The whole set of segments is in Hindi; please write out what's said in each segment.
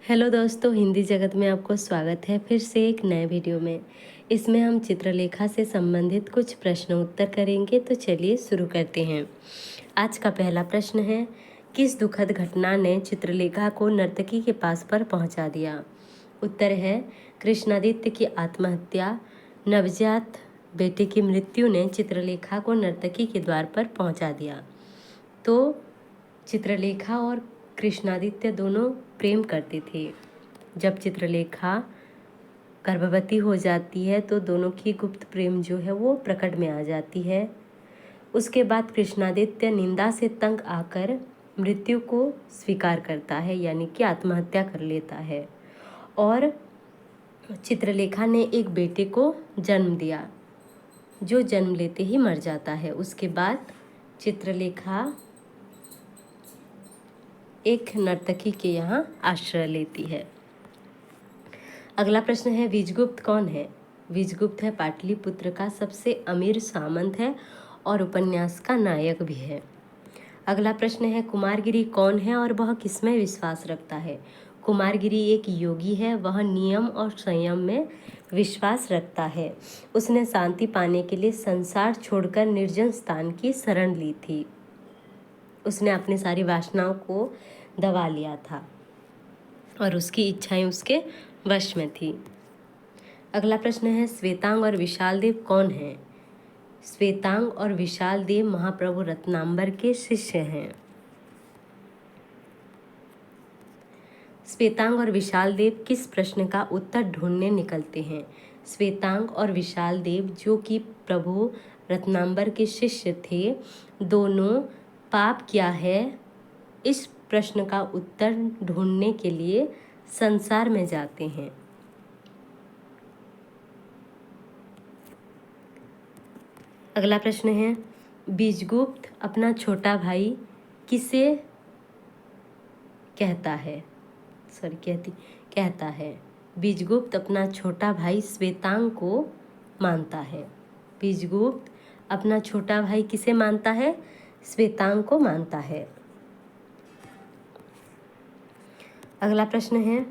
हेलो दोस्तों, हिंदी जगत में आपको स्वागत है फिर से एक नए वीडियो में। इसमें हम चित्रलेखा से संबंधित कुछ प्रश्न उत्तर करेंगे, तो चलिए शुरू करते हैं। आज का पहला प्रश्न है, किस दुखद घटना ने चित्रलेखा को नर्तकी के पास पर पहुंचा दिया? उत्तर है कृष्णादित्य की आत्महत्या। नवजात बेटे की मृत्यु ने चित्रलेखा को नर्तकी के द्वार पर पहुंचा दिया। तो चित्रलेखा और कृष्णादित्य दोनों प्रेम करते थे। जब चित्रलेखा गर्भवती हो जाती है तो दोनों की गुप्त प्रेम जो है वो प्रकट में आ जाती है। उसके बाद कृष्णादित्य निंदा से तंग आकर मृत्यु को स्वीकार करता है, यानी कि आत्महत्या कर लेता है। और चित्रलेखा ने एक बेटे को जन्म दिया, जो जन्म लेते ही मर जाता है। उसके बाद चित्रलेखा एक नर्तकी के यहाँ आश्रय लेती है। अगला प्रश्न है, विजगुप्त कौन है? विजगुप्त है पाटलिपुत्र का सबसे अमीर सामंत है और उपन्यास का नायक भी है। अगला प्रश्न है, कुमारगिरी कौन है और वह किसमें विश्वास रखता है? कुमारगिरी एक योगी है, वह नियम और संयम में विश्वास रखता है। उसने शांति पाने के लिए संसार छोड़कर निर्जन स्थान की शरण ली थी। उसने अपनी सारी वासनाओं को दबा लिया था और उसकी इच्छाएं उसके वश में थी। अगला प्रश्न है, श्वेतांग और विशाल देव कौन है? श्वेतांग और विशाल देव महाप्रभु रत्नांबर के शिष्य हैं। श्वेतांग और विशाल देव किस प्रश्न का उत्तर ढूंढने निकलते हैं? श्वेतांग और विशाल देव, जो कि प्रभु रत्नांबर के शिष्य थे, दोनों पाप क्या है इस प्रश्न का उत्तर ढूंढने के लिए संसार में जाते हैं। अगला प्रश्न है, बीजगुप्त अपना छोटा भाई किसे कहता है? कहता है। बीजगुप्त अपना छोटा भाई श्वेतांग को मानता है। बीजगुप्त अपना छोटा भाई किसे मानता है? श्वेतांग को मानता है। अगला प्रश्न है,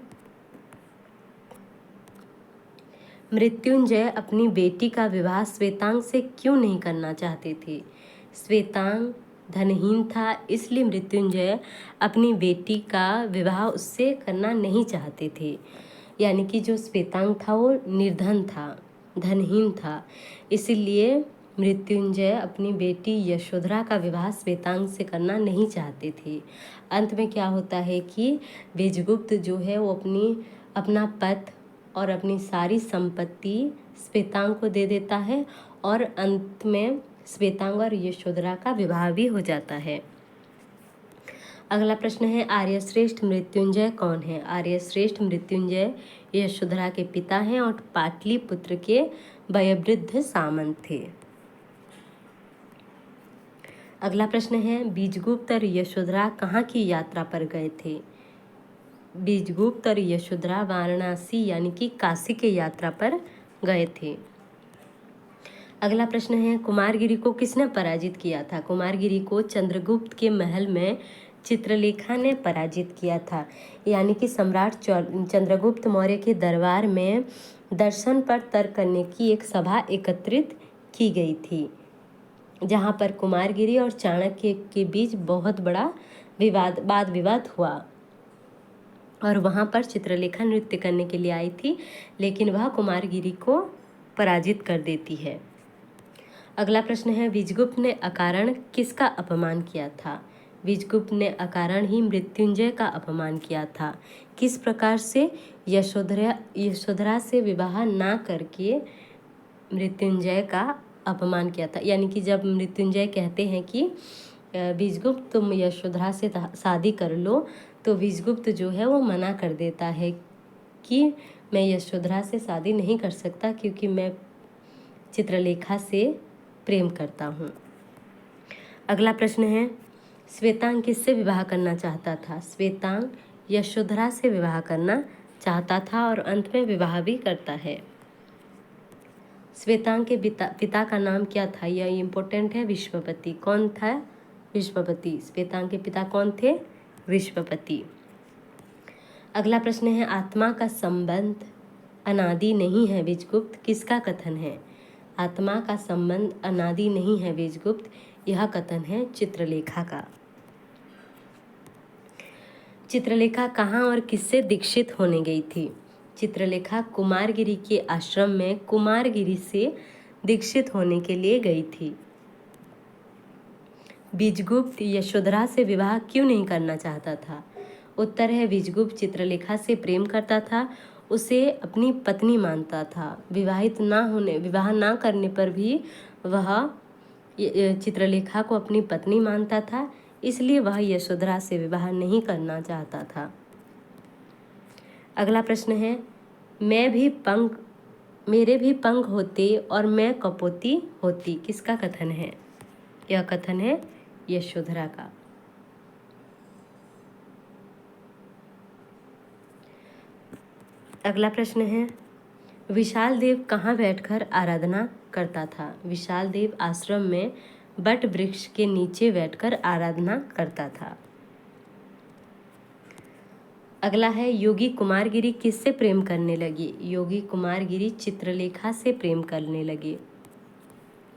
मृत्युंजय अपनी बेटी का विवाह श्वेतांग से क्यों नहीं करना चाहते थे? श्वेतांग धनहीन था, इसलिए मृत्युंजय अपनी बेटी का विवाह उससे करना नहीं चाहते थे। यानी कि जो श्वेतांग था वो निर्धन था, धनहीन था, इसलिए मृत्युंजय अपनी बेटी यशोधरा का विवाह श्वेतांग से करना नहीं चाहते थे। अंत में क्या होता है कि बीजगुप्त जो है वो अपना पद और अपनी सारी संपत्ति श्वेतांग को दे देता है और अंत में श्वेतांग और यशोधरा का विवाह भी हो जाता है। अगला प्रश्न है, आर्यश्रेष्ठ मृत्युंजय कौन है? आर्यश्रेष्ठ मृत्युंजय यशोधरा के पिता हैं और पाटलिपुत्र के वयोवृद्ध सामंत थे। अगला प्रश्न है, बीजगुप्त और यशोधरा कहाँ की यात्रा पर गए थे? बीजगुप्त और यशोधरा वाराणसी यानी कि काशी के यात्रा पर गए थे। अगला प्रश्न है, कुमारगिरी को किसने पराजित किया था? कुमारगिरी को चंद्रगुप्त के महल में चित्रलेखा ने पराजित किया था। यानी कि सम्राट चंद्रगुप्त मौर्य के दरबार में दर्शन पर तर्क करने की एक सभा एकत्रित की गई थी, जहां पर कुमारगिरी और चाणक्य के बीच बहुत बड़ा वाद विवाद हुआ और वहां पर चित्रलेखा नृत्य करने के लिए आई थी, लेकिन वह कुमारगिरी को पराजित कर देती है। अगला प्रश्न है, विजगुप्त ने अकारण किसका अपमान किया था? विजगुप्त ने अकारण ही मृत्युंजय का अपमान किया था। किस प्रकार से? यशोधरा से विवाह ना करके मृत्युंजय का अपमान किया था। यानी कि जब मृत्युंजय कहते हैं कि विजगुप्त तुम यशोधरा से शादी कर लो, तो विजगुप्त जो है वो मना कर देता है कि मैं यशोधरा से शादी नहीं कर सकता, क्योंकि मैं चित्रलेखा से प्रेम करता हूँ। अगला प्रश्न है, श्वेतांग किससे विवाह करना चाहता था? श्वेतांग यशोधरा से विवाह करना चाहता था और अंत में विवाह भी करता है। श्वेतांग के पिता का नाम क्या था? यह इम्पोर्टेंट है। विश्वपति। कौन था? विश्वपति। श्वेतांग के पिता कौन थे? विश्वपति। अगला प्रश्न है आत्मा का संबंध अनादि नहीं है बीजगुप्त, किसका कथन है? आत्मा का संबंध अनादि नहीं है बीजगुप्त, यह कथन है चित्रलेखा का। चित्रलेखा कहाँ और किससे दीक्षित होने गई थी? चित्रलेखा कुमारगिरी के आश्रम में कुमारगिरी से दीक्षित होने के लिए गई थी। बीजगुप्त यशोधरा से विवाह क्यों नहीं करना चाहता था? उत्तर है विजयगुप्त चित्रलेखा से प्रेम करता था, उसे अपनी पत्नी मानता था। विवाह ना करने पर भी वह चित्रलेखा को अपनी पत्नी मानता था, इसलिए वह यशोधरा से विवाह नहीं करना चाहता था। अगला प्रश्न है मेरे भी पंख होते और मैं कपोती होती, किसका कथन है? यह कथन है यशोधरा का। अगला प्रश्न है विशाल देव कहाँ बैठकर आराधना करता था? विशाल देव आश्रम में बट वृक्ष के नीचे बैठकर आराधना करता था। अगला है योगी कुमारगिरी किससे प्रेम करने लगी? योगी कुमारगिरी चित्रलेखा से प्रेम करने लगे,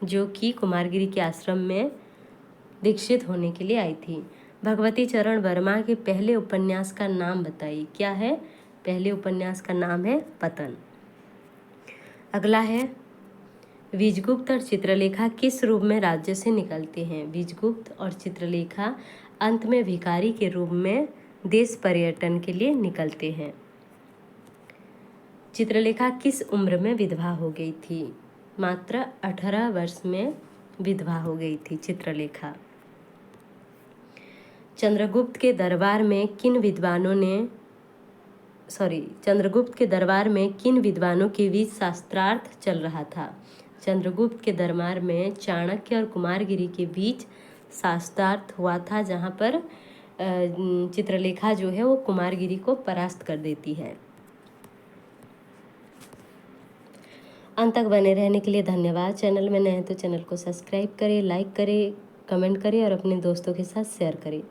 जो कि कुमारगिरी के आश्रम में दीक्षित होने के लिए आई थी। भगवती चरण वर्मा के पहले उपन्यास का नाम बताइए। क्या है? पहले उपन्यास का नाम है पतन। अगला है विजयगुप्त और चित्रलेखा किस रूप में राज्य से निकलते हैं? विजयगुप्त और चित्रलेखा अंत में भिखारी के रूप में देश पर्यटन के लिए निकलते हैं। चित्रलेखा किस उम्र में विधवा हो गई थी? मात्र 18 वर्ष में विधवा हो गई थी चित्रलेखा। चंद्रगुप्त के दरबार में किन विद्वानों के बीच शास्त्रार्थ चल रहा था? चंद्रगुप्त के दरबार में चाणक्य और कुमारगिरी के बीच शास्त्रार्थ हुआ था, जहाँ पर चित्रलेखा जो है वो कुमारगिरी को परास्त कर देती है। अंत तक बने रहने के लिए धन्यवाद। चैनल में नए हैं तो चैनल को सब्सक्राइब करें, लाइक करें, कमेंट करें और अपने दोस्तों के साथ शेयर करें।